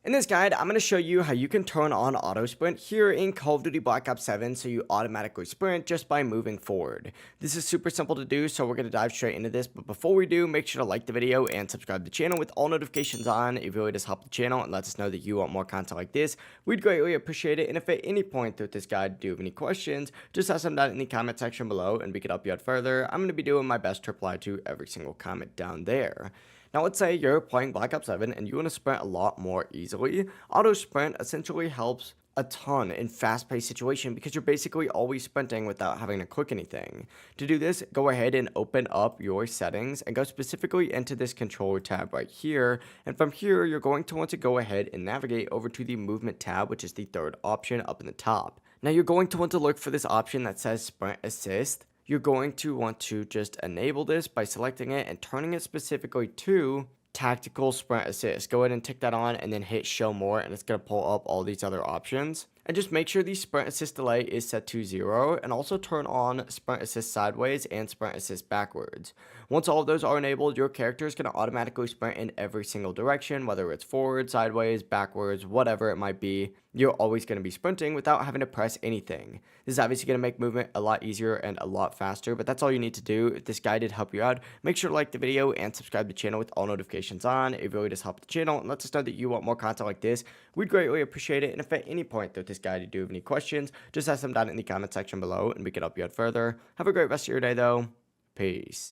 In this guide, I'm going to show you how you can turn on auto sprint here in Call of Duty Black Ops 7 so you automatically sprint just by moving forward. This is super simple to do, so we're going to dive straight into this, but before we do, make sure to like the video and subscribe to the channel with all notifications on. It really does help the channel and lets us know that you want more content like this. We'd greatly appreciate it, and if at any point throughout this guide you have any questions, just ask them down in the comment section below and we can help you out further. I'm going to be doing my best to reply to every single comment down there. Now let's say you're playing Black Ops 7 and you want to sprint a lot more easily. Auto sprint essentially helps a ton in fast-paced situation because you're basically always sprinting without having to click anything. To do this, go ahead and open up your settings and go specifically into this controller tab right here. And from here, you're going to want to go ahead and navigate over to the movement tab, which is the third option up in the top. Now you're going to want to look for this option that says sprint assist. You're going to want to just enable this by selecting it and turning it specifically to tactical sprint assist. Go ahead and tick that on and then hit show more, and it's going to pull up all these other options. And just make sure the sprint assist delay is set to 0, and also turn on sprint assist sideways and sprint assist backwards. Once all of those are enabled, your character is going to automatically sprint in every single direction, whether it's forward, sideways, backwards, whatever it might be. You're always going to be sprinting without having to press anything. This is obviously going to make movement a lot easier and a lot faster, but that's all you need to do. If this guide did help you out, make sure to like the video and subscribe to the channel with all notifications on. It really does help the channel and lets us know that you want more content like this. We'd greatly appreciate it, and if at any point throughout this guide you do have any questions, just ask them down in the comment section below and we can help you out further. Have a great rest of your day though. Peace.